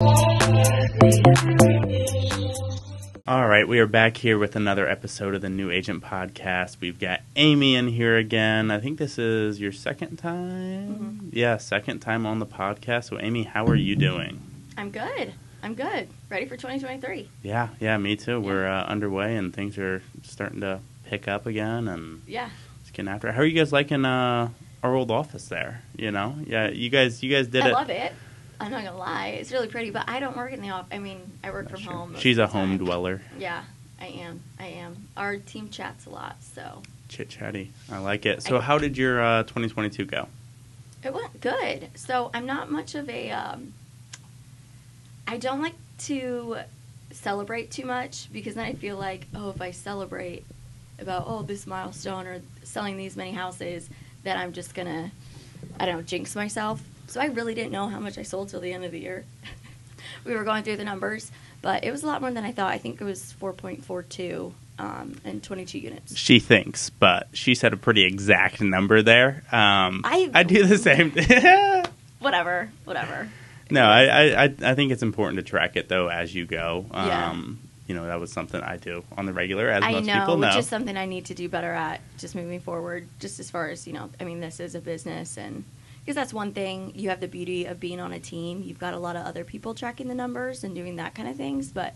All right, we are back here with another episode of the New Agent Podcast. We've got Amy in here again. I think this is your second time? Mm-hmm. Yeah, second time on the podcast. So, Amy, how are you doing? I'm good. Ready for 2023. Yeah, me too. Yeah. We're underway, and things are starting to pick up again. And yeah, it's getting after it. How are you guys liking our old office there? You know? Yeah, you guys did it. I love it. I'm not going to lie. It's really pretty, but I don't work in the office. I mean, I work from home. She's a home dweller. Yeah, I am. Our team chats a lot, so. Chit-chatty. I like it. So how did your 2022 go? It went good. So I'm not much of a, I don't like to celebrate too much because then I feel like, if I celebrate about, this milestone or selling these many houses, then I'm just going to, I don't know, jinx myself. So I really didn't know how much I sold till the end of the year. We were going through the numbers, but it was a lot more than I thought. I think it was 4.42 and 22 units. She thinks, but she said a pretty exact number there. I do the same thing. Whatever. No, I think it's important to track it, though, as you go. Yeah. That was something I do on the regular, as most people know. Which is something I need to do better at just moving forward, just as far as, this is a business and... Because that's one thing. You have the beauty of being on a team. You've got a lot of other people tracking the numbers and doing that kind of things, but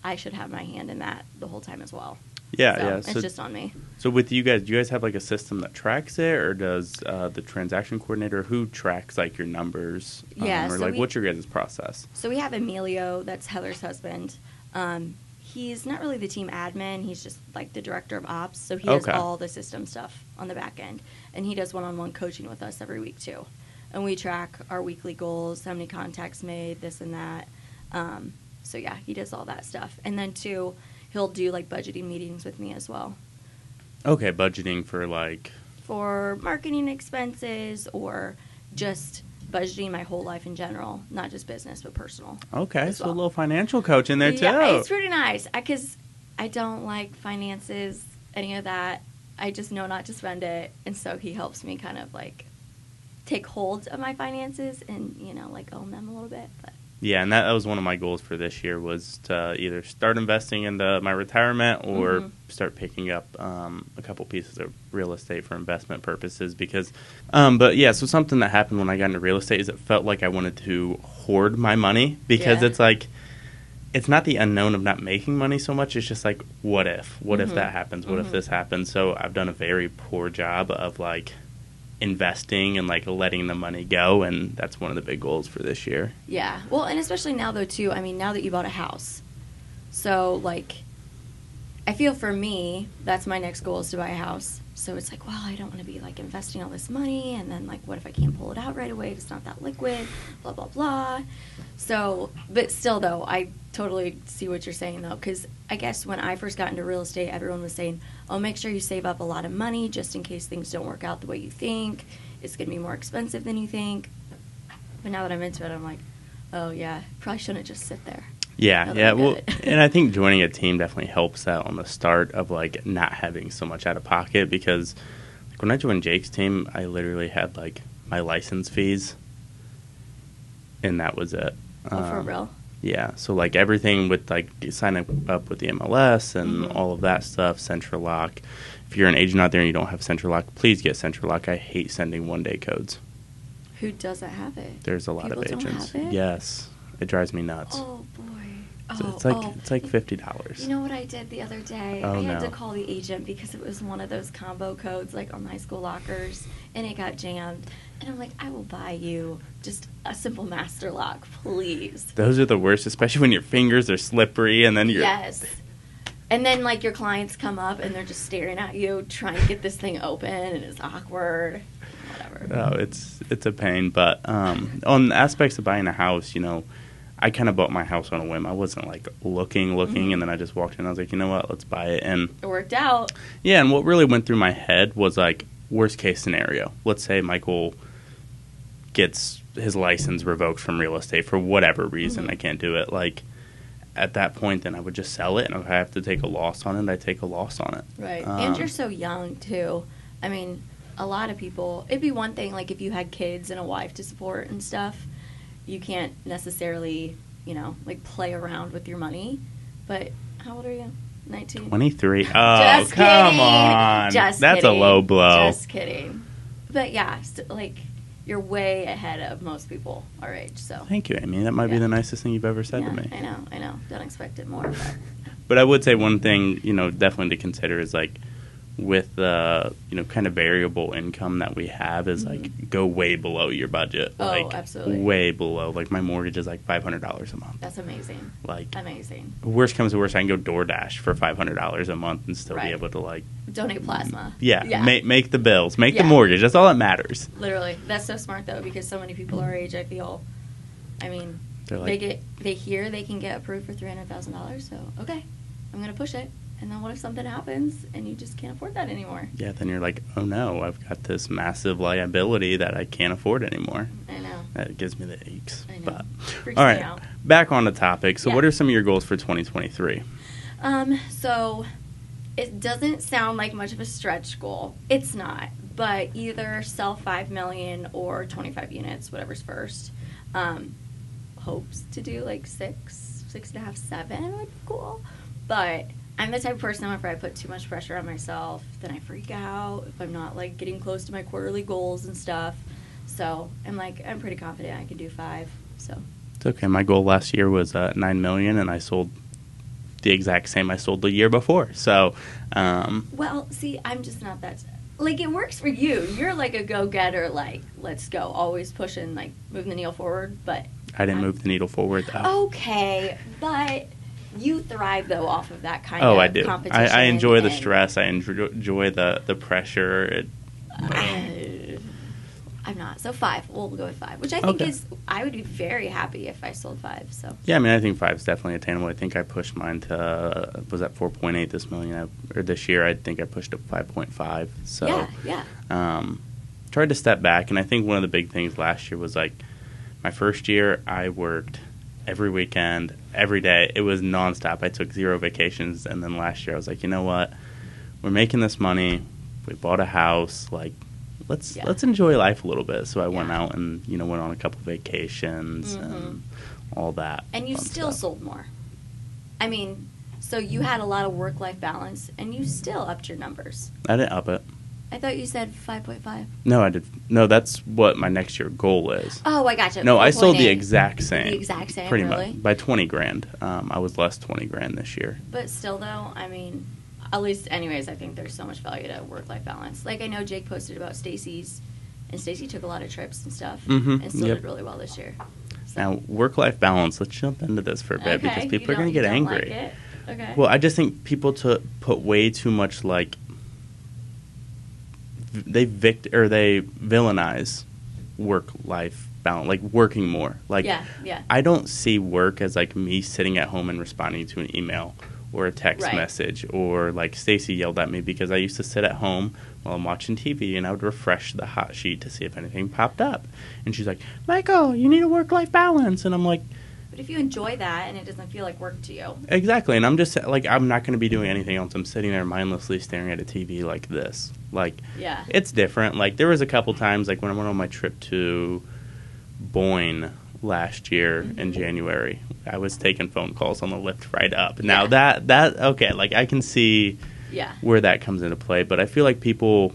I should have my hand in that the whole time as well. Yeah. So it's just on me. So with you guys, do you guys have like a system that tracks it, or does the transaction coordinator, who tracks like your numbers? Yeah. Or what's your guys' process? So we have Emilio, that's Heather's husband. He's not really the team admin. He's just like the director of ops. So he does all the system stuff on the back end. And he does one-on-one coaching with us every week too. And we track our weekly goals, how many contacts made, this and that. So yeah, he does all that stuff. And then too, he'll do like budgeting meetings with me as well. Okay, budgeting for like? For marketing expenses or just budgeting my whole life in general, not just business, but personal. Okay, so a little financial coach in there, too. Yeah, it's pretty nice, because I don't like finances, any of that. I just know not to spend it, and so he helps me kind of, like, take hold of my finances and, own them a little bit. But. Yeah, and that was one of my goals for this year, was to either start investing into my retirement or start picking up a couple pieces of real estate for investment purposes. Because, so something that happened when I got into real estate is it felt like I wanted to hoard my money, because it's like, it's not the unknown of not making money so much. It's just like, what if? What if that happens? What if this happens? So I've done a very poor job of like investing and like letting the money go, and that's one of the big goals for this year. Yeah, well, and especially now though too, now that you bought a house, so like I feel for me that's my next goal, is to buy a house. So it's like, well, I don't want to be like investing all this money, and then like, what if I can't pull it out right away? It's not that liquid, blah blah blah. So, but still though, I totally see what you're saying though, because I guess when I first got into real estate, everyone was saying, make sure you save up a lot of money just in case things don't work out the way you think. It's going to be more expensive than you think. But now that I'm into it, I'm like, oh yeah, probably shouldn't just sit there. Yeah. Well, and I think joining a team definitely helps that on the start of like not having so much out of pocket, because like when I joined Jake's team, I literally had like my license fees, and that was it. For real? Yeah. So like everything with like signing up with the MLS and all of that stuff, Central Lock. If you're an agent out there and you don't have Central Lock, please get Central Lock. I hate sending one-day codes. Who doesn't have it? There's a lot of agents. Don't have it? Yes. It drives me nuts. Oh, boy. So it's like $50. You know what I did the other day? I had to call the agent because it was one of those combo codes like on high school lockers, and it got jammed. And I'm like, I will buy you just a simple master lock, please. Those are the worst, especially when your fingers are slippery and then you're... Yes. And then, like, your clients come up and they're just staring at you, trying to get this thing open, and it's awkward. Whatever. Oh, it's a pain. But on aspects of buying a house, I kind of bought my house on a whim. I wasn't, like, looking, and then I just walked in and I was like, you know what, let's buy it. And it worked out. Yeah, and what really went through my head was, like, worst case scenario. Let's say Michael gets his license revoked from real estate for whatever reason. I can't do it. Like, at that point, then I would just sell it, and if I have to take a loss on it, I take a loss on it. Right. And you're so young, too. I mean, a lot of people, it'd be one thing, like, if you had kids and a wife to support and stuff, you can't necessarily like play around with your money. But how old are you? 19? 23. Oh, Just come kidding. on. Just That's kidding. a low blow. Just kidding. But yeah, like you're way ahead of most people our age. So Thank you, Amy. That might be the nicest thing you've ever said to me. I know. Don't expect it more. But I would say one thing, definitely to consider is like with the, kind of variable income that we have is like go way below your budget. Oh, like, absolutely. Way below. Like my mortgage is like $500 a month. That's amazing. Like amazing. Worst comes to worst, I can go DoorDash for $500 a month and still be Right. able to like donate plasma. Yeah. Make the bills, make the Yeah. mortgage. That's all that matters. Literally, that's so smart though, because so many people our age, I feel, I mean, They're like, they hear they can get approved for $300,000. So okay, I'm gonna push it. And then what if something happens and you just can't afford that anymore? yeah, then you're like, oh no, I've got this massive liability that I can't afford anymore. I know. That gives me the aches. I know. But Freaks all me right, out. back on the topic. So Yeah. what are some of your goals for 2023? So it doesn't sound like much of a stretch goal. It's not, but either sell 5 million or 25 units, whatever's first. Hopes to do like 6.5, 7 would be cool. But I'm the type of person, if I put too much pressure on myself, then I freak out if I'm not like getting close to my quarterly goals and stuff. So I'm pretty confident I can do 5. So It's okay. My goal last year was 9 million, and I sold the exact same I sold the year before. So, well, see, I'm just not that. Like, it works for you. You're like a go-getter. Like, let's go, always pushing, like moving the needle forward. But I didn't move the needle forward though. Okay, but you thrive though off of that kind Oh, of I do. competition. I enjoy the and- stress. I enjoy the pressure. I'm not. So 5. We'll go with 5, which I think is. I would be very happy if I sold 5. So Yeah, I mean, I think 5 is definitely attainable. I think I pushed mine to was at 4.8 this year. I think I pushed to 5.5. So yeah. Tried to step back, and I think one of the big things last year was like my first year. I worked every weekend, every day. It was nonstop. I took 0 vacations, and then last year I was like, you know what? We're making this money. We bought a house. Like, let's enjoy life a little bit. So I went out and went on a couple vacations and all that. And you still sold more. I mean, so you had a lot of work-life balance, and you still upped your numbers. I didn't up it. I thought you said 5.5. No, I did. No, that's what my next year goal is. Oh, I gotcha. No, I sold the 4.8. exact same. The exact same, pretty really? much by 20 grand. I was less 20 grand this year. But still, though, I mean, at least, anyways, I think there's so much value to work-life balance. Like, I know Jake posted about Stacy's, and Stacy took a lot of trips and stuff, and still did really well this year. So. Now, work-life balance. Let's jump into this for a bit because people are going to get angry. Like it? Okay. Well, I just think people put way too much they villainize work-life balance, like working more. Like, yeah. I don't see work as like me sitting at home and responding to an email or a text message, or like Stacy yelled at me because I used to sit at home while I'm watching TV and I would refresh the hot sheet to see if anything popped up. And she's like, Michael, you need a work-life balance. And I'm like, but if you enjoy that and it doesn't feel like work to you. Exactly. And I'm just like, I'm not going to be doing anything else. I'm sitting there mindlessly staring at a TV like this. Like, it's different. Like, there was a couple times, like when I went on my trip to Boyne last year in January, I was taking phone calls on the lift right up. Now that okay, like I can see where that comes into play, but I feel like people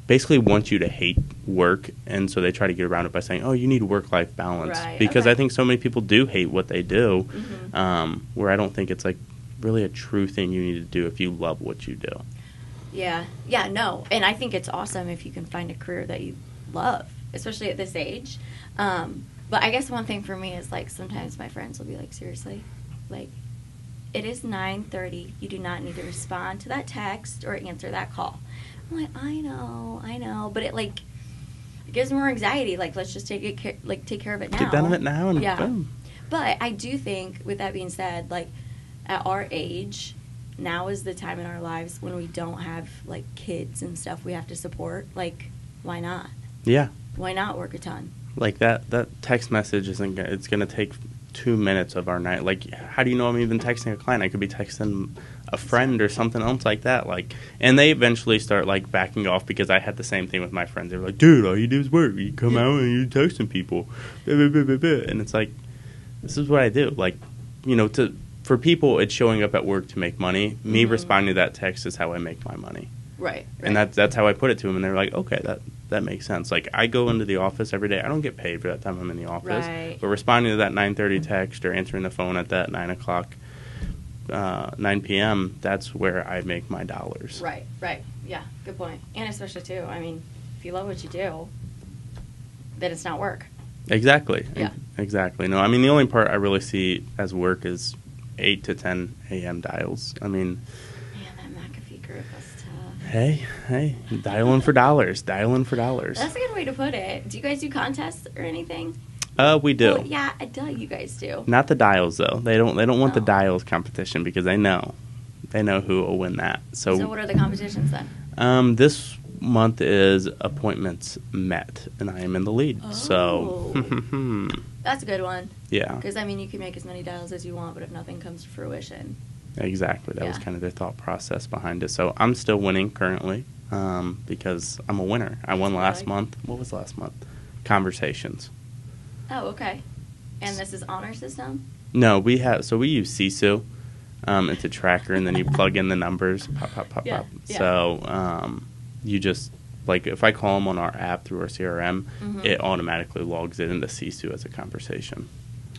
basically want you to hate work, and so they try to get around it by saying, oh, you need work-life balance. Right, because I think so many people do hate what they do, where I don't think it's like really a true thing you need to do if you love what you do. Yeah, no, and I think it's awesome if you can find a career that you love, especially at this age. But I guess one thing for me is, like, sometimes my friends will be like, seriously? Like, it is 9:30. You do not need to respond to that text or answer that call. I'm like, I know. But it gives more anxiety. Like, let's just take care of it now. Get done with it now and boom. But I do think, with that being said, like, at our age, now is the time in our lives when we don't have, like, kids and stuff we have to support. Like, why not? Yeah. Why not work a ton? Like, that text message it's going to take 2 minutes of our night. Like, how do you know I'm even texting a client? I could be texting a friend or something else like that. Like, and they eventually start, like, backing off because I had the same thing with my friends. They were like, dude, all you do is work. You come out and you're texting people. And it's like, this is what I do. Like, for people, it's showing up at work to make money. Me responding to that text is how I make my money. Right. And that's how I put it to them. And they're like, okay, that makes sense. Like, I go into the office every day. I don't get paid for that time I'm in the office. Right. But responding to that 9:30 text or answering the phone at that 9 o'clock, 9 p.m., that's where I make my dollars. Right. Yeah, good point. And especially, too, I mean, if you love what you do, then it's not work. Exactly. Yeah. Exactly. No, I mean, the only part I really see as work is 8 to 10 a.m. dials. I mean... Man, that McAfee group was tough. Hey, dialing for dollars. That's a good way to put it. Do you guys do contests or anything? We do. Well, yeah, duh, you guys do. Not the dials, though. They don't want the dials competition because they know who will win that. So what are the competitions then? This month is appointments met, and I am in the lead. Oh. So That's a good one. Yeah. Because, I mean, you can make as many dials as you want, but if nothing comes to fruition. Exactly. That was kind of their thought process behind it. So I'm still winning currently because I'm a winner. I won last month. What was last month? Conversations. Oh, okay. And this is honor system? No, we use Sisu. It's a tracker, and then you plug in the numbers, pop. Yeah. So you just, like, if I call them on our app through our CRM, it automatically logs it into Sisu as a conversation.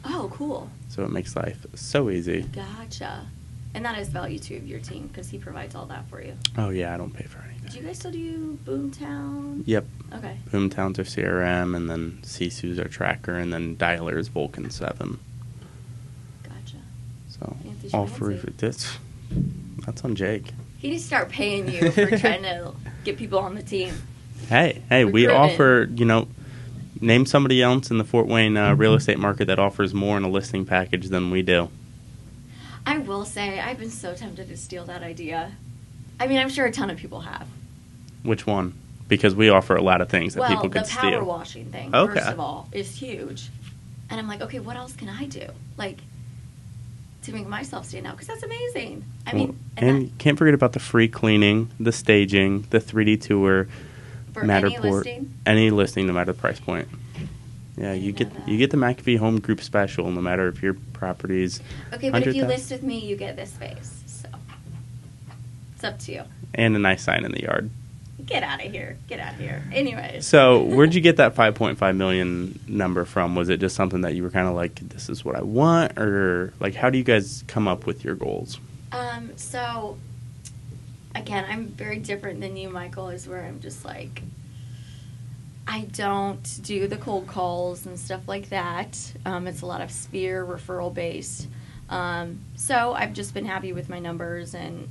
Oh, cool. So it makes life so easy. Gotcha. And that is value, too, of your team, because he provides all that for you. Oh, yeah, I don't pay for anything. Do you guys still do Boomtown? Yep. Okay. Boomtown's our CRM, and then Sisu's our tracker, and then Dialer is Vulcan 7. Gotcha. So Fancy all schmancy. for that's on Jake. He needs to start paying you for trying to get people on the team. Hey, we offer, name somebody else in the Fort Wayne real estate market that offers more in a listing package than we do. I will say, I've been so tempted to steal that idea. I mean, I'm sure a ton of people have. Which one? Because we offer a lot of things that people could steal. Well, the power washing thing, first of all, is huge. And I'm like, okay, what else can I do? Like, to make myself stand out, because that's amazing. I mean, and you can't forget about the free cleaning, the staging, the 3D tour, for Matterport, any listing, no matter the price point. Yeah, you get the McAfee Home Group special, no matter if your property's okay, but if you list with me, you get this space. So it's up to you. And a nice sign in the yard. Get out of here. Anyways. So where'd you get that $5.5 million number from? Was it just something that you were kind of like, this is what I want? Or, like, how do you guys come up with your goals? So, again, I'm very different than you, Michael, is where I'm just like, I don't do the cold calls and stuff like that. It's a lot of Sphere referral based. So I've just been happy with my numbers and,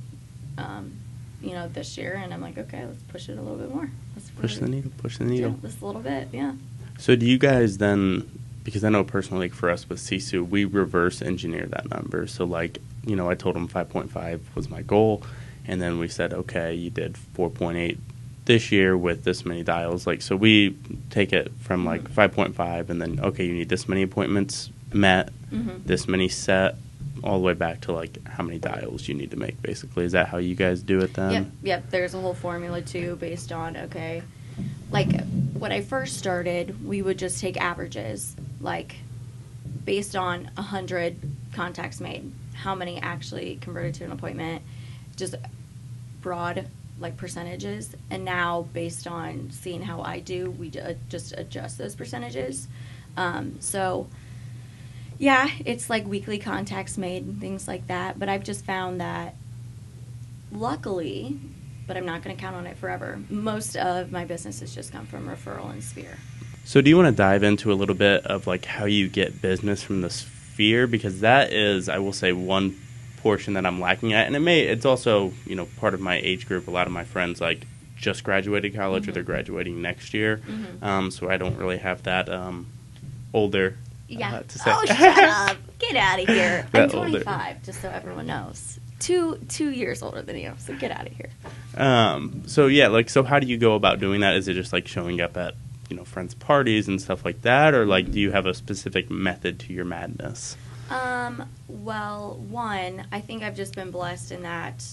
this year. And I'm like, okay, let's push it a little bit more. Let's push the needle. Yeah, just a little bit, yeah. So do you guys then, because I know personally, like for us with Sisu, we reverse engineer that number. So like, I told them 5.5 was my goal. And then we said, okay, you did 4.8 this year with this many dials. Like, so we take it from like 5.5 and then, okay, you need this many appointments met, this many set, all the way back to like how many dials you need to make, basically. Is that how you guys do it then? Yep. There's a whole formula too based on, okay, like when I first started, we would just take averages, like based on 100 contacts made, how many actually converted to an appointment, just broad like percentages. And now based on seeing how I do, we just adjust those percentages. So yeah, it's like weekly contacts made and things like that. But I've just found that, luckily, but I'm not going to count on it forever, most of my business has just come from referral and Sphere. So do you want to dive into a little bit of like how you get business from the Sphere? Because that is, I will say, one portion that I'm lacking at. And it's also, part of my age group. A lot of my friends like just graduated college or they're graduating next year. So I don't really have that older to say. Oh, shut up. Get out of here. I'm 25, just so everyone knows. 2 years older than you, so get out of here. So how do you go about doing that? Is it just like showing up at, friends' parties and stuff like that? Or like, do you have a specific method to your madness? Well, one, I think I've just been blessed in that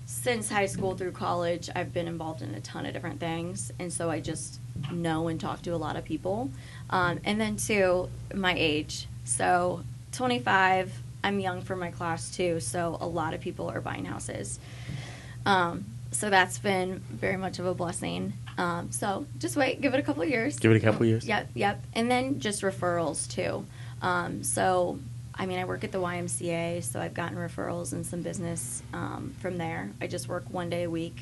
since high school through college, I've been involved in a ton of different things. And so I just know and talk to a lot of people. And then two, my age. So 25, I'm young for my class too, so a lot of people are buying houses. So that's been very much of a blessing. So just wait, give it a couple of years. Give it a couple of years. Yep. And then just referrals too. So, I mean, I work at the YMCA, so I've gotten referrals and some business from there. I just work 1 day a week.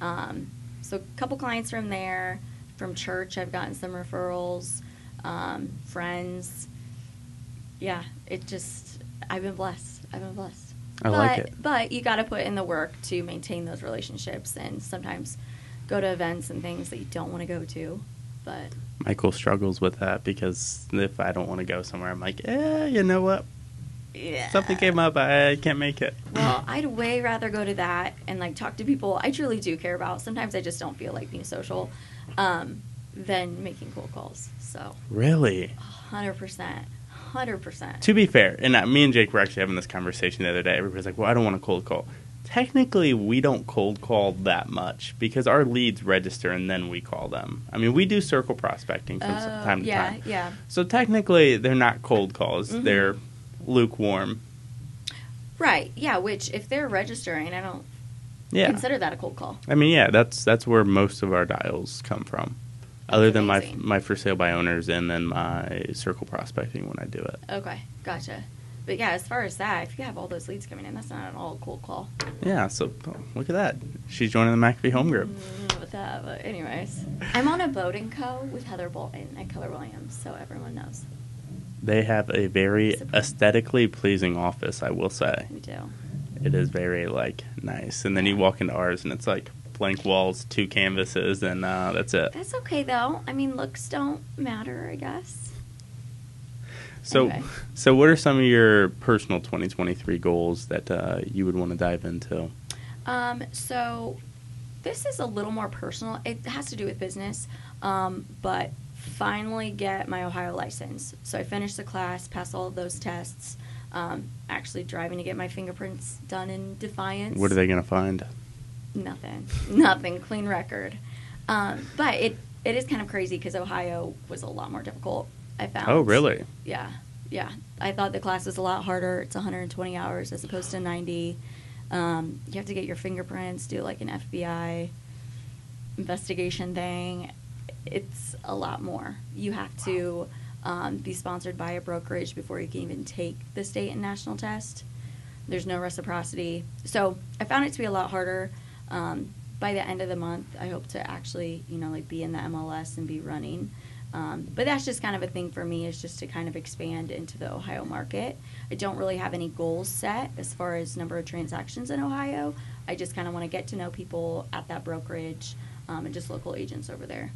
So a couple clients from there. From church, I've gotten some referrals. Friends. Yeah, I've been blessed. I like it. But you got to put in the work to maintain those relationships, and sometimes go to events and things that you don't want to go to. But Michael struggles with that because if I don't want to go somewhere, I'm like, you know what? yeah, Something came up, I can't make it. Well, I'd way rather go to that and like talk to people I truly do care about. Sometimes I just don't feel like being social, than making cold calls. So Really? 100%. To be fair, and me and Jake were actually having this conversation the other day. Everybody's like, well, I don't want to cold call. Technically, we don't cold call that much because our leads register and then we call them. I mean, we do circle prospecting from time to time. Yeah. So technically, they're not cold calls. Mm-hmm. They're lukewarm. Right. Yeah. Which, if they're registering, I don't consider that a cold call. I mean, yeah, that's where most of our dials come from. Other than my for sale by owners and then my circle prospecting when I do it. Okay, gotcha. But yeah, as far as that, if you have all those leads coming in, that's not at all a cold call. Yeah, so look at that. She's joining the McAfee home group. With that, but anyways. I'm on Abode and Co. with Heather Bolton at Keller Williams, so everyone knows. They have a very aesthetically pleasing office, I will say. We do. It is very, nice. And then you walk into ours, and it's, blank walls, 2 canvases, and that's it. That's okay, though. I mean, looks don't matter, I guess. So, Anyway. So what are some of your personal 2023 goals that you would want to dive into? So this is a little more personal. It has to do with business, but finally get my Ohio license. So I finished the class, passed all of those tests, actually driving to get my fingerprints done in Defiance. What are they going to find? Nothing. Clean record. But it is kind of crazy because Ohio was a lot more difficult, I found. Oh, really? Yeah. I thought the class was a lot harder. It's 120 hours as opposed to 90. You have to get your fingerprints, do an FBI investigation thing. It's a lot more. You have to be sponsored by a brokerage before you can even take the state and national test. There's no reciprocity. So I found it to be a lot harder. By the end of the month, I hope to actually, be in the MLS and be running. But that's just kind of a thing for me, is just to kind of expand into the Ohio market. I don't really have any goals set as far as number of transactions in Ohio. I just kind of want to get to know people at that brokerage and just local agents over there.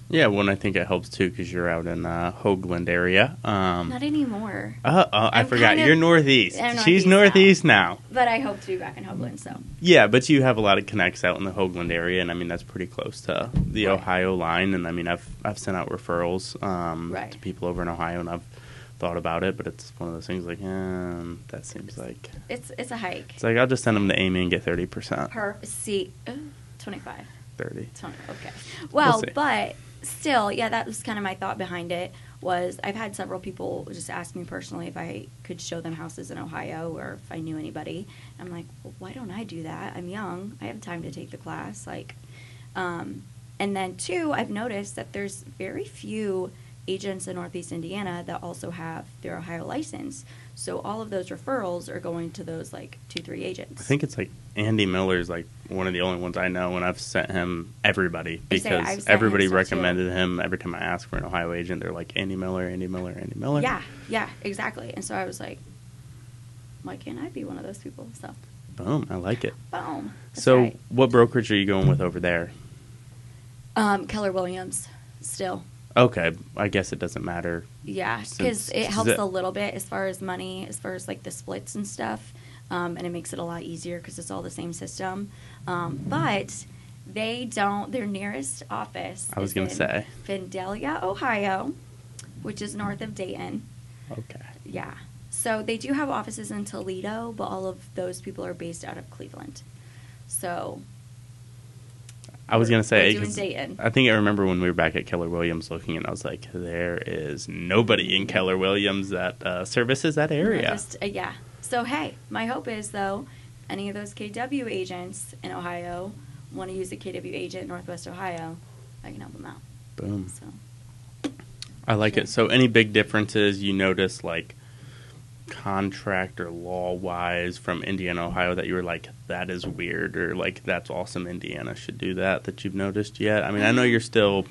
Yeah, well, and I think it helps, too, because you're out in Hoagland area. Not anymore. I forgot. You're northeast. She's now. northeast now. But I hope to be back in Hoagland, so. Yeah, but you have a lot of connects out in the Hoagland area, and, I mean, that's pretty close to the Ohio line. And, I mean, I've sent out referrals to people over in Ohio, and I've thought about it, but it's one of those things that seems like... It's a hike. It's I'll just send them to Amy and get 30%. Per seat. 25. 30. 20, okay. Well, but... Still, yeah, that was kind of my thought behind it. Was I've had several people just ask me personally if I could show them houses in Ohio or if I knew anybody. I'm like, well, why don't I do that? I'm young. I have time to take the class. And then 2, I've noticed that there's very few agents in Northeast Indiana that also have their Ohio license. So all of those referrals are going to those 2-3 agents. I think it's Andy Miller's one of the only ones I know, and I've sent him everybody because everybody recommended him. Every time I ask for an Ohio agent, they're like, Andy Miller, Andy Miller, Andy Miller. Yeah, exactly. And so I was like, why can't I be one of those people? So boom, I like it. Boom. So what brokerage are you going with over there? Keller Williams still. Okay, I guess it doesn't matter. Yeah, because it helps a little bit as far as money, as far as the splits and stuff, and it makes it a lot easier because it's all the same system. But they don't. Their nearest office. I was going to say Vandalia, Ohio, which is north of Dayton. Okay. Yeah. So they do have offices in Toledo, but all of those people are based out of Cleveland. So I was going to say, we're doing Dayton. I think I remember when we were back at Keller Williams looking, and I was like, there is nobody in Keller Williams that services that area. Yeah. So, hey, my hope is, though, any of those KW agents in Ohio want to use a KW agent in Northwest Ohio, I can help them out. Boom. So, I like it. So any big differences you notice, like contract or law-wise from Indiana, Ohio, that you were like, that is weird, or like, that's awesome, Indiana should do that you've noticed yet? I mean, I know you're still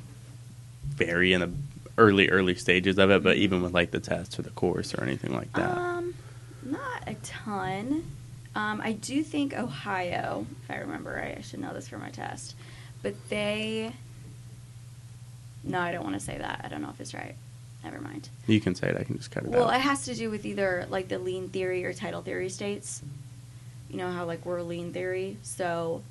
very in the early stages of it, but even with like the test or the course or anything like that? Not a ton. I do think Ohio, if I remember right, I should know this for my test, but no, I don't want to say that. I don't know if it's right. Never mind. You can say it. I can just cut it out. Well, it has to do with either like the lien theory or title theory states. You know how like we're lien theory, so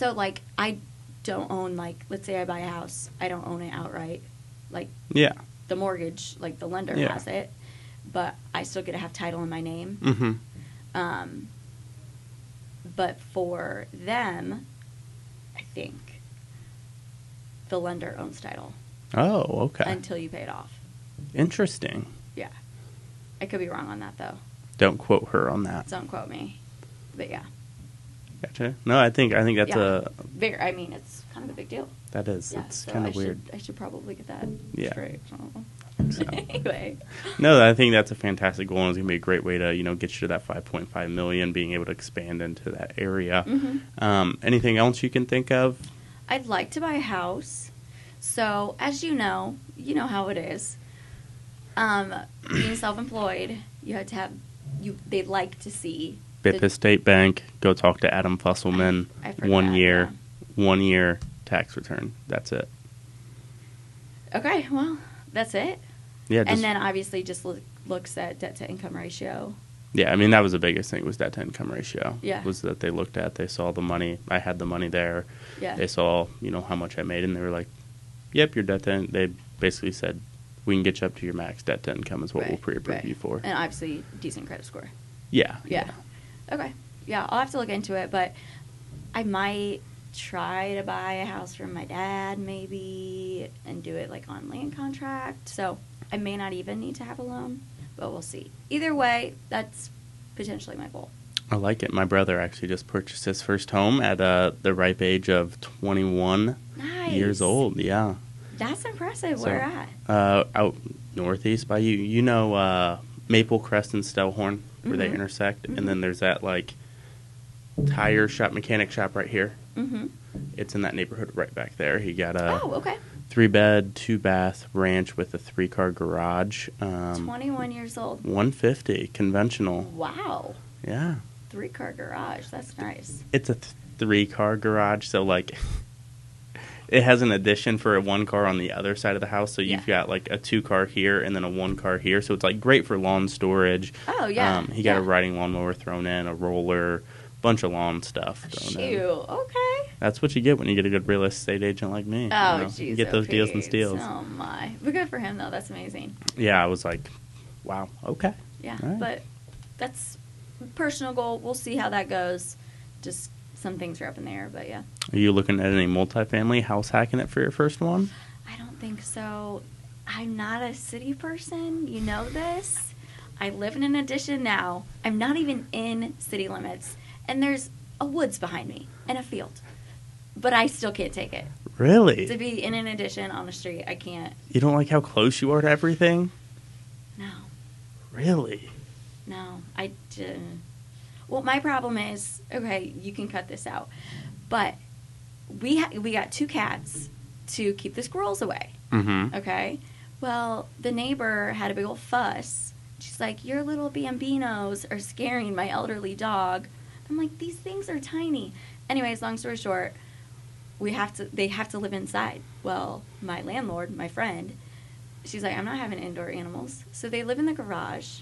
like I don't own, like, let's say I buy a house, I don't own it outright, like the mortgage, like the lender has it, but I still get to have title in my name. Mm-hmm. But for them, I think the lender owns title. Oh, okay. Until you pay it off. Interesting. Yeah. I could be wrong on that, though. Don't quote her on that. Don't quote me. But yeah. Gotcha. No, I think that's I mean, it's kind of a big deal. That is. Yeah, it's so kind of weird. I should probably get that straight. So. Anyway. No, I think that's a fantastic goal, and it's going to be a great way to, get you to that $5.5 million, being able to expand into that area. Mm-hmm. Anything else you can think of? I'd like to buy a house. So, as you know how it is. Being self-employed, you have to have, they like to see. BIP State Bank, go talk to Adam Fusselman. I forgot, 1 year tax return. That's it. Okay, well, that's it. Yeah, and then obviously just looks at debt to income ratio. Yeah, I mean, that was the biggest thing, was debt to income ratio. Yeah. Was that they looked at, they saw the money. I had the money there. Yeah. They saw, how much I made, and they were like, yep, your debt to, they basically said, we can get you up to your max debt to income is what we'll pre-approve you for. And obviously, decent credit score. Yeah. Okay. Yeah, I'll have to look into it, but I might try to buy a house from my dad maybe and do it like on land contract. So I may not even need to have a loan, but we'll see. Either way, that's potentially my goal. I like it. My brother actually just purchased his first home at the ripe age of 21 years old. Yeah. That's impressive. Where at? Out northeast by you. You know Maple Crest and Stellhorn, where they intersect? Mm-hmm. And then there's that, like, tire shop, mechanic shop right here. Mm-hmm. It's in that neighborhood right back there. He got a 3-bed, 2-bath ranch with a 3-car garage. 21 years old. 150, conventional. Wow. Yeah. 3-car garage. That's nice. It's a 3-car garage, so, like... It has an addition for a 1-car on the other side of the house, so you've got like a 2-car here and then a 1-car here, so it's like great for lawn storage. Oh yeah. He got a riding lawnmower thrown in, a roller, bunch of lawn stuff thrown in. Okay. That's what you get when you get a good real estate agent like me. Oh, jeez. You get those deals and steals. Oh my! But good for him though. That's amazing. Yeah, I was like, wow. Okay. Yeah, right. But that's a personal goal. We'll see how that goes. Just some things are up in the air, but yeah. Are you looking at any multifamily house hacking it for your first one? I don't think so. I'm not a city person. You know this. I live in an addition now. I'm not even in city limits. And there's a woods behind me and a field. But I still can't take it. Really? To be in an addition on a street, I can't. You don't like how close you are to everything? No. Really? No, I didn't. Well, my problem is, okay, you can cut this out, but we got 2 cats to keep the squirrels away. Mm-hmm. Okay? Well, the neighbor had a big old fuss. She's like, your little Bambinos are scaring my elderly dog. I'm like, these things are tiny. Anyways, long story short, they have to live inside. Well, my landlord, my friend, she's like, I'm not having indoor animals. So they live in the garage.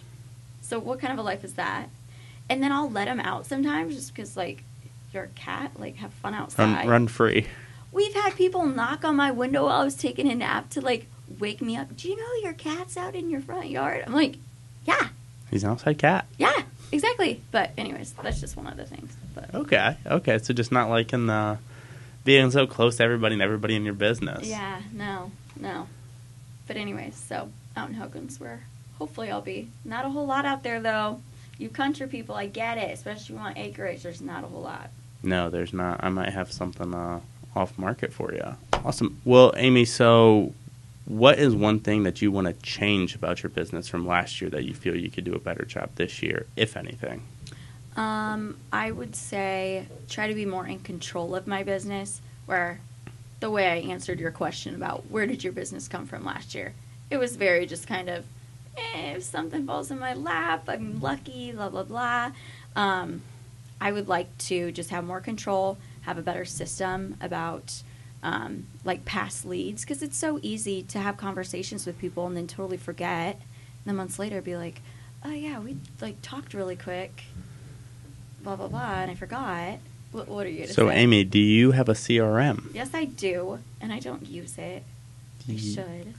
So what kind of a life is that? And then I'll let them out sometimes just because, like, you're a cat. Like, have fun outside. Run free. We've had people knock on my window while I was taking a nap to, like, wake me up. Do you know your cat's out in your front yard? I'm like, yeah. He's an outside cat. Yeah, exactly. But anyways, that's just one of the things. But Okay. So just not liking the being so close to everybody and everybody in your business. Yeah, no. But anyways, so out in Hogan's, where hopefully I'll be. Not a whole lot out there, though. You country people, I get it. Especially if you want acreage, there's not a whole lot. No, there's not. I might have something off market for you. Awesome. Well, Amy, so what is one thing that you want to change about your business from last year that you feel you could do a better job this year, if anything? I would say try to be more in control of my business, where the way I answered your question about where did your business come from last year, it was very just kind of, if something falls in my lap, I'm lucky, blah, blah, blah. I would like to just have more control, have a better system about like past leads, because it's so easy to have conversations with people and then totally forget. And then months later be like, oh yeah, we like talked really quick, blah, blah, blah, and I forgot. What are you going to say? So, Amy, do you have a CRM? Yes, I do, and I don't use it. I should.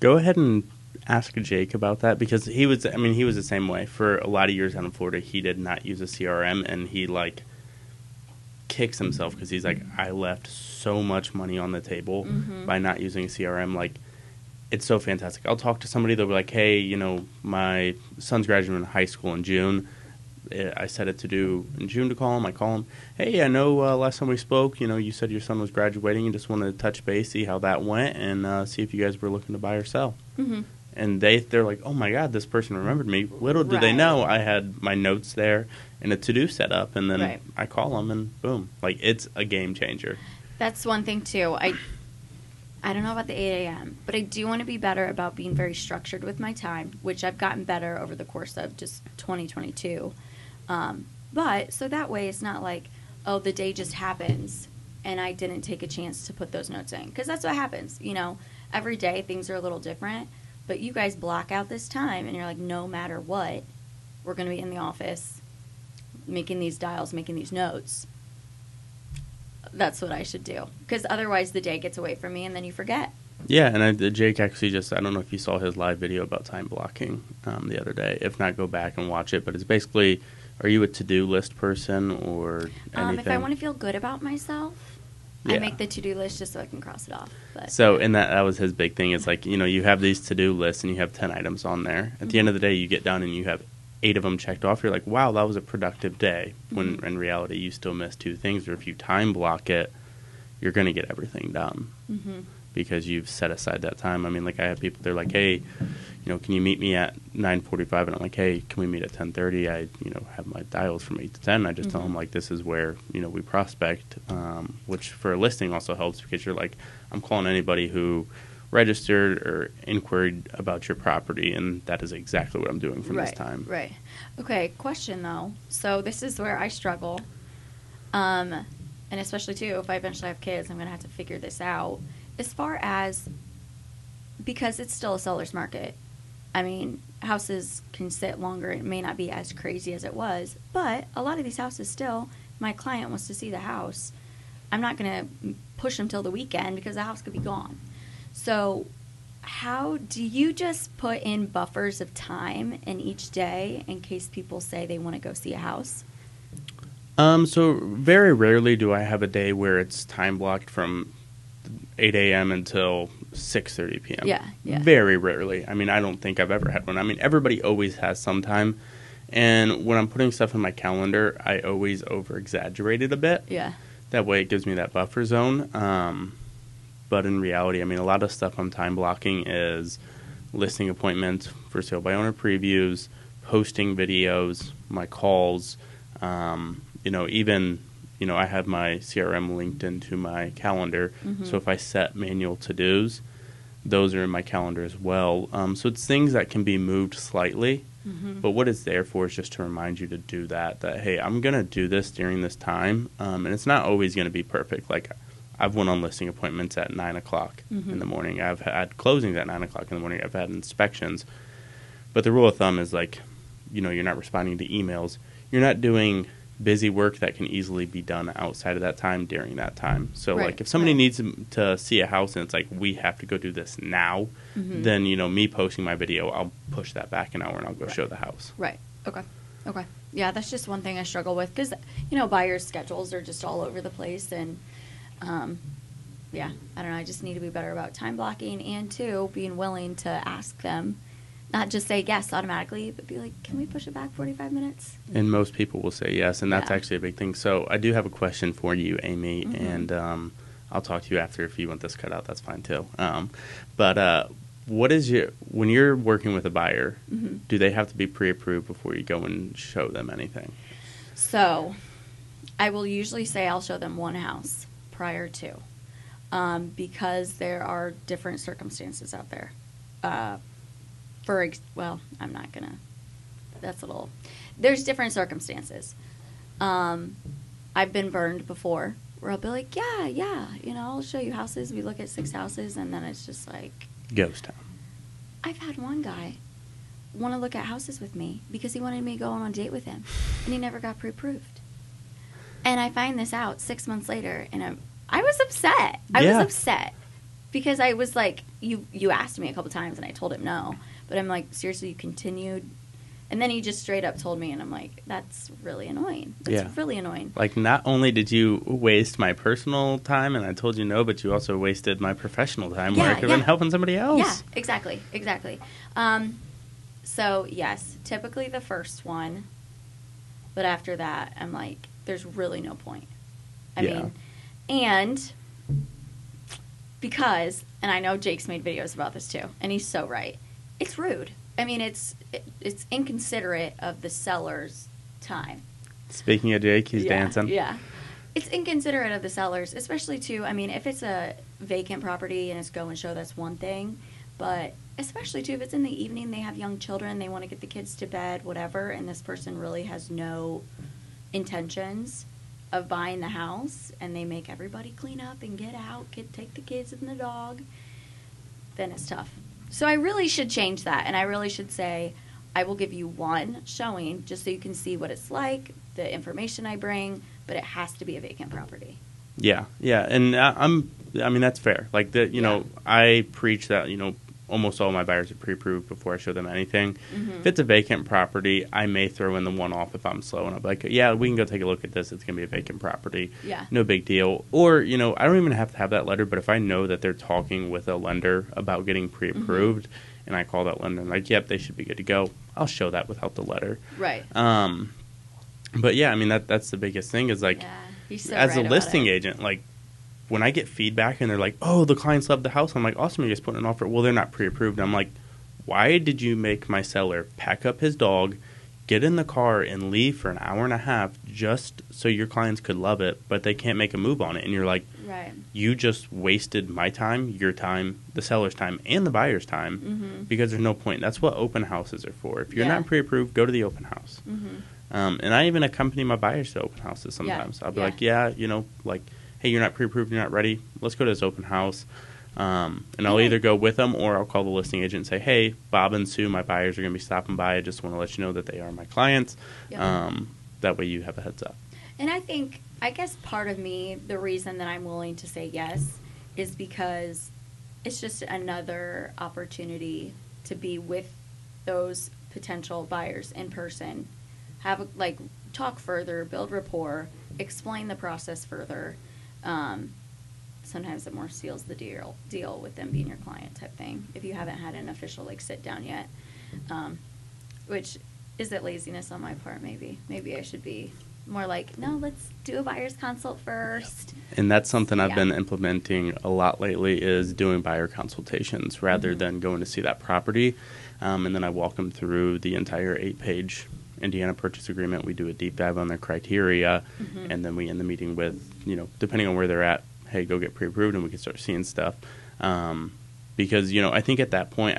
Go ahead and ask Jake about that, because he was the same way. For a lot of years out in Florida, he did not use a CRM, and he, like, kicks himself because he's like, I left so much money on the table by not using a CRM. Like, it's so fantastic. I'll talk to somebody, they'll be like, hey, you know, my son's graduating high school in June. I set it to do in June to call him. I call him, hey, I know last time we spoke, you know, you said your son was graduating and just wanted to touch base, see how that went, and see if you guys were looking to buy or sell. Mm-hmm. And they're like, oh, my God, this person remembered me. Little do they know I had my notes there and a to-do set up, and then I call them, and boom. Like, it's a game changer. That's one thing, too. I don't know about the 8 a.m., but I do want to be better about being very structured with my time, which I've gotten better over the course of just 2022. But so that way it's not like, oh, the day just happens and I didn't take a chance to put those notes in. Because that's what happens. You know, every day things are a little different. But you guys block out this time and you're like, no matter what, we're going to be in the office making these dials, making these notes. That's what I should do. Because otherwise the day gets away from me and then you forget. Yeah, and Jake actually I don't know if you saw his live video about time blocking the other day. If not, go back and watch it. But it's basically, are you a to-do list person or anything? If I want to feel good about myself, I make the to-do list just so I can cross it off. But, so, and that was his big thing. It's like, you know, you have these to-do lists and you have 10 items on there. At the end of the day, you get done and you have 8 of them checked off. You're like, wow, that was a productive day. When in reality, you still missed 2 things. Or if you time block it, you're going to get everything done. Because you've set aside that time. I mean, like, I have people, they're like, hey, you know, can you meet me at 9:45? And I'm like, hey, can we meet at 10:30? I, you know, have my dials from 8 to 10. I just tell them, like, this is where, you know, we prospect, which for a listing also helps because you're like, I'm calling anybody who registered or inquired about your property, and that is exactly what I'm doing from this time. Right. Okay, question, though. So this is where I struggle. And especially, too, if I eventually have kids, I'm going to have to figure this out. As far as, because it's still a seller's market, I mean, houses can sit longer. It may not be as crazy as it was, but a lot of these houses still, my client wants to see the house. I'm not going to push them till the weekend because the house could be gone. So how do you just put in buffers of time in each day in case people say they want to go see a house? So very rarely do I have a day where it's time blocked from 8 a.m. until 6:30 p.m. Yeah. Very rarely. I mean, I don't think I've ever had one. I mean, everybody always has some time. And when I'm putting stuff in my calendar, I always over-exaggerate it a bit. Yeah. That way it gives me that buffer zone. But in reality, I mean, a lot of stuff I'm time blocking is listing appointments, for sale by owner previews, posting videos, my calls, you know, even... You know, I have my CRM linked into my calendar, so if I set manual to-dos, those are in my calendar as well. So it's things that can be moved slightly, but what it's there for is just to remind you to do that, hey, I'm going to do this during this time, and it's not always going to be perfect. Like, I've went on listing appointments at 9 o'clock in the morning. I've had closings at 9 o'clock in the morning. I've had inspections. But the rule of thumb is, like, you know, you're not responding to emails. You're not doing busy work that can easily be done outside of that time during that time. So, like, if somebody needs to see a house and it's like, we have to go do this now, then, you know, me posting my video, I'll push that back an hour and I'll go show the house. Right. Okay. Yeah, that's just one thing I struggle with because, you know, buyers' schedules are just all over the place. And Yeah, I don't know. I just need to be better about time blocking, and 2, being willing to ask them, not just say yes automatically, but be like, can we push it back 45 minutes? And most people will say yes, and that's Yeah. actually a big thing. So I do have a question for you, Amy, Mm-hmm. and I'll talk to you after. If you want this cut out, that's fine too. But what is when you're working with a buyer, Mm-hmm. do they have to be pre-approved before you go and show them anything? So I will usually say I'll show them one house prior to, because there are different circumstances out there. Well, I'm not going to, that's a little, there's different circumstances. I've been burned before where I'll be like, yeah, I'll show you houses. We look at 6 houses, and then it's just like, Ghost town. I've had one guy want to look at houses with me because he wanted me to go on a date with him, and he never got pre-approved. And I find this out 6 months later, and I was upset. I was upset because I was like, you asked me a couple times, and I told him no. But I'm like, seriously, you continued? And then he just straight up told me, and I'm like, that's really annoying. That's really annoying. Like, not only did you waste my personal time, and I told you no, but you also wasted my professional time where I could have been helping somebody else. Yeah, exactly. So, yes, typically the first one. But after that, I'm like, there's really no point. I mean, and because, and I know Jake's made videos about this too, and he's so right. It's rude. I mean, it's inconsiderate of the seller's time. Speaking of Jake, he's dancing. Yeah. It's inconsiderate of the sellers, especially too, I mean, if it's a vacant property and it's go and show, that's one thing. But especially too, if it's in the evening, they have young children, they want to get the kids to bed, whatever, and this person really has no intentions of buying the house, and they make everybody clean up and get out, take the kids and the dog, then it's tough. So I really should change that, and I really should say, I will give you one showing just so you can see what it's like, the information I bring, but it has to be a vacant property. Yeah, and I mean, that's fair. Like, I preach that, almost all my buyers are pre-approved before I show them anything. Mm-hmm. If it's a vacant property, I may throw in the one-off if I'm slow, and I'll be like, yeah, we can go take a look at this. It's going to be a vacant property. Yeah. No big deal. Or, I don't even have to have that letter, but if I know that they're talking with a lender about getting pre-approved, mm-hmm. and I call that lender and like, yep, they should be good to go, I'll show that without the letter. Right. But yeah, I mean, that's the biggest thing is like, as a listing agent, like, when I get feedback and they're like, oh, the clients love the house, I'm like, awesome, you're just putting an offer. Well, they're not pre-approved. I'm like, why did you make my seller pack up his dog, get in the car, and leave for an hour and a half just so your clients could love it, but they can't make a move on it? And you're like, right. You just wasted my time, your time, the seller's time, and the buyer's time, mm-hmm. because there's no point. That's what open houses are for. If you're not pre-approved, go to the open house. Mm-hmm. And I even accompany my buyers to open houses sometimes. I'll be like, hey, you're not pre-approved, you're not ready, let's go to this open house. And I'll either go with them or I'll call the listing agent and say, hey, Bob and Sue, my buyers are going to be stopping by. I just want to let you know that they are my clients. Yep. That way you have a heads up. And I guess part of me, the reason that I'm willing to say yes is because it's just another opportunity to be with those potential buyers in person, talk further, build rapport, explain the process further. Sometimes it more seals the deal with them being your client type thing if you haven't had an official sit down yet, which is it laziness on my part? Maybe I should be more like, no, let's do a buyer's consult first. And that's something I've been implementing a lot lately is doing buyer consultations rather mm-hmm. than going to see that property. And then I walk them through the entire 8-page Indiana purchase agreement. We do a deep dive on their criteria, mm-hmm. and then we end the meeting with, depending on where they're at, hey, go get pre-approved, and we can start seeing stuff. Because, I think at that point,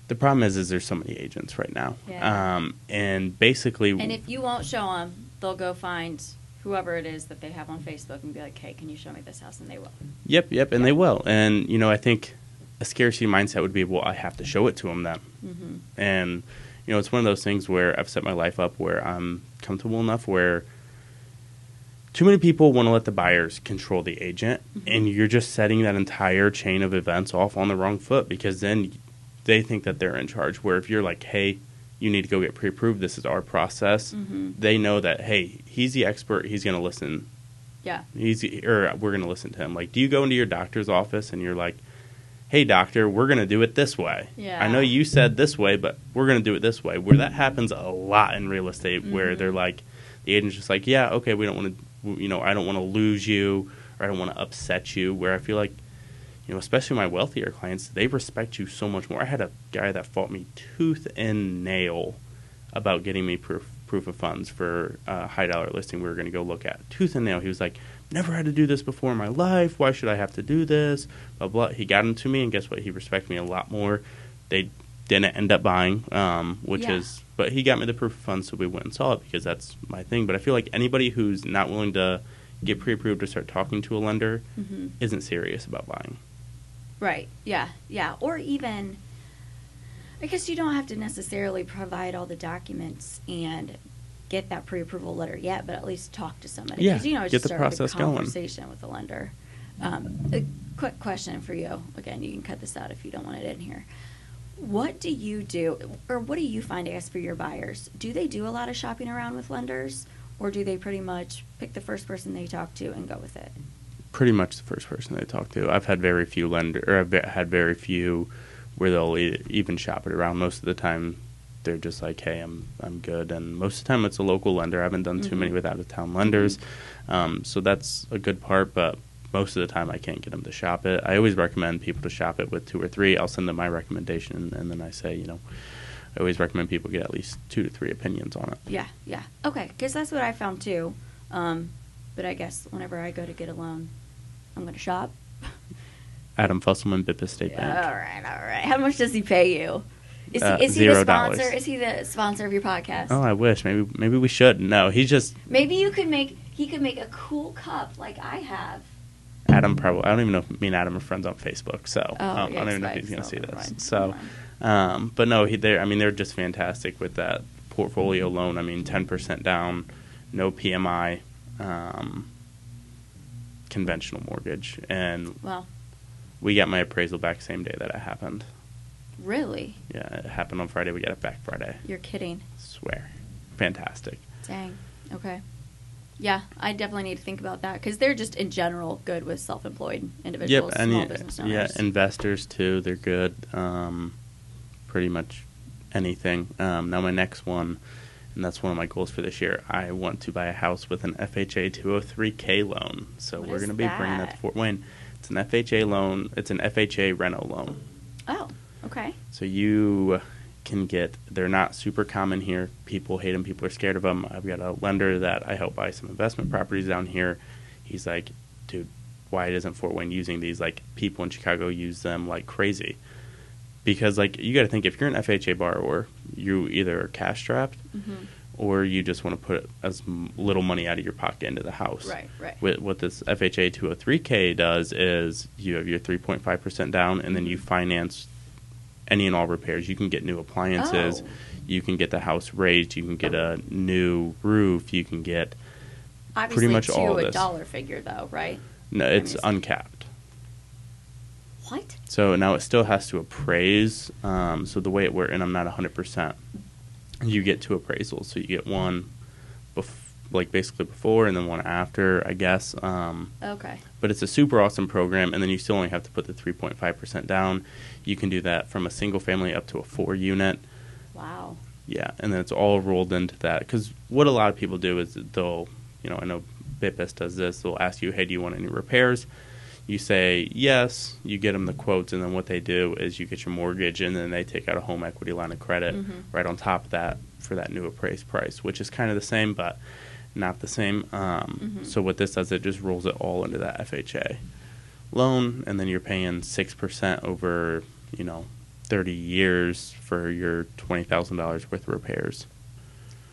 the problem is there's so many agents right now. Yeah. And basically... And if you won't show them, they'll go find whoever it is that they have on Facebook and be like, hey, can you show me this house? And they will. Yep, and they will. And, I think a scarcity mindset would be, well, I have to show it to them then. Mm-hmm. And... it's one of those things where I've set my life up where I'm comfortable enough where too many people want to let the buyers control the agent, mm-hmm. and you're just setting that entire chain of events off on the wrong foot because then they think that they're in charge. Where if you're like, hey, you need to go get pre-approved, this is our process, mm-hmm. they know that, hey, he's the expert, he's going to listen Yeah. We're going to listen to him. Like, do you go into your doctor's office and you're like, hey, doctor, we're going to do it this way. Yeah. I know you said this way, but we're going to do it this way. Where that happens a lot in real estate, where they're like, the agent's just like, yeah, okay, we don't want to, I don't want to lose you, or I don't want to upset you. Where I feel like, especially my wealthier clients, they respect you so much more. I had a guy that fought me tooth and nail about getting me proof of funds for a high dollar listing we were going to go look at. Tooth and nail. He was like, never had to do this before in my life. Why should I have to do this? Blah, blah. He got into me, and guess what? He respected me a lot more. They didn't end up buying, but he got me the proof of funds, so we went and saw it because that's my thing. But I feel like anybody who's not willing to get pre-approved or start talking to a lender isn't serious about buying. Right. Yeah. Yeah. Or even, I guess you don't have to necessarily provide all the documents and get that pre-approval letter yet, but at least talk to somebody. Yeah, Because, get the process a going. conversation with the lender. A quick question for you. Again, you can cut this out if you don't want it in here. What do you do, or what do you find, I guess, for your buyers? Do they do a lot of shopping around with lenders, or do they pretty much pick the first person they talk to and go with it? Pretty much the first person they talk to. I've had very few very few where they'll even shop it around. Most of the time, they're just like, hey, I'm good. And most of the time, it's a local lender. I haven't done too many with out-of-town lenders. So that's a good part, but most of the time, I can't get them to shop it. I always recommend people to shop it with 2 or 3. I'll send them my recommendation, and then I say, I always recommend people get at least 2 to 3 opinions on it. Yeah, yeah. Okay, because that's what I found too. But I guess whenever I go to get a loan, I'm going to shop. Adam Fusselman, Bippa State Bank. All right. How much does he pay you? Is he the sponsor? Is he the sponsor of your podcast? Oh, I wish. Maybe we should. No, he's just. Maybe he could make a cool cup like I have. Adam probably. I don't even know if me and Adam are friends on Facebook, so I don't even know if he's going to see this. Fine. So, but no, they're just fantastic with that portfolio loan. 10% down, no PMI, conventional mortgage, and we got my appraisal back same day that it happened. Really? Yeah, it happened on Friday. We got it back Friday. You're kidding. Swear. Fantastic. Dang. Okay. Yeah, I definitely need to think about that because they're just in general good with self-employed individuals, small business owners. Yeah, investors too. They're good. Pretty much anything. Now my next one, and that's one of my goals for this year. I want to buy a house with an FHA 203K loan. So we're going to be bringing that to Fort Wayne. It's an FHA loan. It's an FHA reno loan. Oh, okay. So you can get, they're not super common here. People hate them. People are scared of them. I've got a lender that I help buy some investment properties down here. He's like, dude, why isn't Fort Wayne using these? Like, people in Chicago use them like crazy. Because, like, you got to think, if you're an FHA borrower, you either are cash strapped or you just want to put as little money out of your pocket into the house. Right. What this FHA 203K does is you have your 3.5% down, and then you finance any and all repairs. You can get new appliances. Oh. You can get the house raised. You can get a new roof. You can get obviously pretty much all of this. A dollar figure, though, right? No, it's uncapped. What? So now it still has to appraise. So the way it works, and I'm not 100%, you get 2 appraisals. So you get one basically before and then one after, I guess. Okay. But it's a super awesome program, and then you still only have to put the 3.5% down. You can do that from a single family up to a 4-unit. Wow. Yeah, and then it's all rolled into that. Because what a lot of people do is they'll, I know BitBest does this, they'll ask you, hey, do you want any repairs? You say yes, you get them the quotes, and then what they do is you get your mortgage, and then they take out a home equity line of credit right on top of that for that new appraised price, which is kind of the same, but not the same. So what this does, it just rolls it all into that FHA loan, and then you're paying 6% over, 30 years for your $20,000 worth of repairs.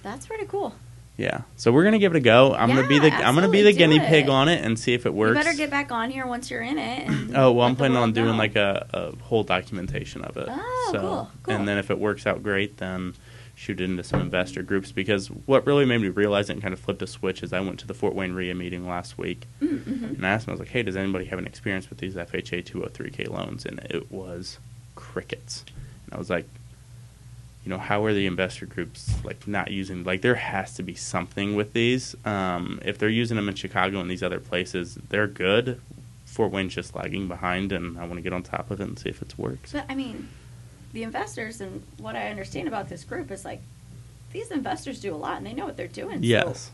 That's pretty cool. Yeah, so we're gonna give it a go. I'm gonna be the guinea pig on it and see if it works. You better get back on here once you're in it. And I'm planning on doing like a whole documentation of it. Oh, so, cool. And then if it works out great, then shoot it into some investor groups. Because what really made me realize it and kind of flipped a switch is I went to the Fort Wayne RIA meeting last week, and I asked them, I was like, hey, does anybody have an experience with these FHA 203K loans? And it was crickets. And I was like, how are the investor groups like not using, like there has to be something with these. If they're using them in Chicago and these other places, they're good. Fort Wayne's just lagging behind, and I want to get on top of it and see if it works. But I mean, the investors, and what I understand about this group is like these investors do a lot and they know what they're doing. Yes. So,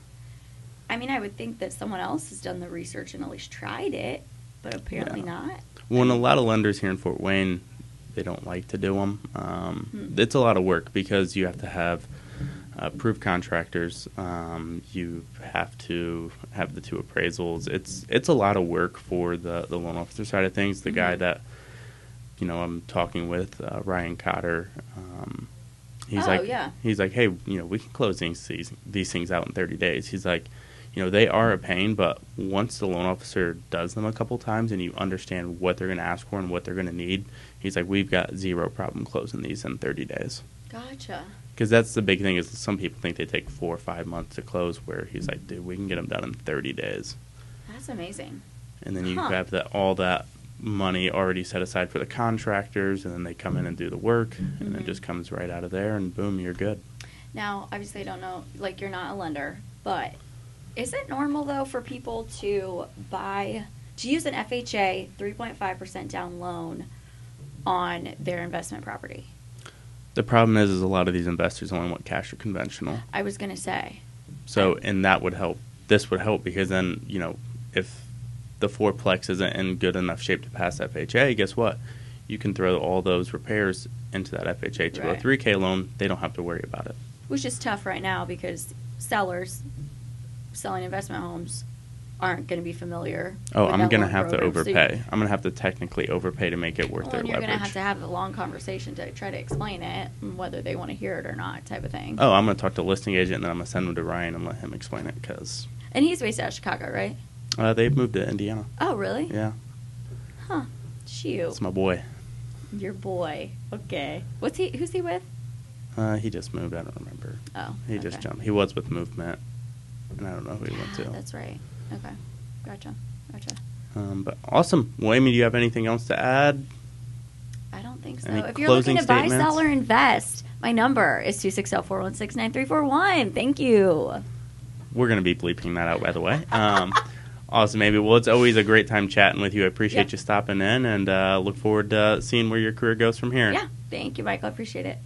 I mean, I would think that someone else has done the research and at least tried it, but apparently not. Well, and a lot of lenders here in Fort Wayne, they don't like to do them. It's a lot of work because you have to have approved contractors. You have to have the 2 appraisals. It's a lot of work for the loan officer side of things. The guy that I'm talking with, Ryan Cotter. He's like, hey, we can close these things out in 30 days. He's like, they are a pain, but once the loan officer does them a couple times and you understand what they're going to ask for and what they're going to need, he's like, we've got zero problem closing these in 30 days. Gotcha. Because that's the big thing is some people think they take 4 or 5 months to close, where he's like, dude, we can get them done in 30 days. That's amazing. And then you have all that money already set aside for the contractors, and then they come in and do the work, and it just comes right out of there, and boom, you're good. Now, obviously I don't know, like you're not a lender, but is it normal though for people to use an FHA 3.5% down loan on their investment property? The problem is a lot of these investors only want cash or conventional. I was going to say. So, and that would help. This would help because then, if the fourplex isn't in good enough shape to pass FHA, guess what? You can throw all those repairs into that FHA 203K loan. They don't have to worry about it. Which is tough right now because sellers selling investment homes aren't going to be familiar. Oh, I'm going to have to overpay. I'm going to have to technically overpay to make it worth their leverage. You're going to have a long conversation to try to explain it, and whether they want to hear it or not, type of thing. Oh, I'm going to talk to the listing agent, and then I'm going to send them to Ryan and let him explain it. And he's based out of Chicago, right? They've moved to Indiana. Oh, really? Yeah. Huh. Shoot. That's my boy. Your boy. Okay. Who's he with? He just moved. I don't remember. Oh. He just jumped. He was with Movement, and I don't know who he went to. That's right. Okay. Gotcha. But awesome. Well, Amy, do you have anything else to add? I don't think so. Any if you're looking to buy, statements? sell, or invest, my number is 260-416-9341. Thank you. We're going to be bleeping that out, by the way. Awesome, Amy. Well, it's always a great time chatting with you. I appreciate you stopping in, and look forward to seeing where your career goes from here. Yeah. Thank you, Michael. I appreciate it.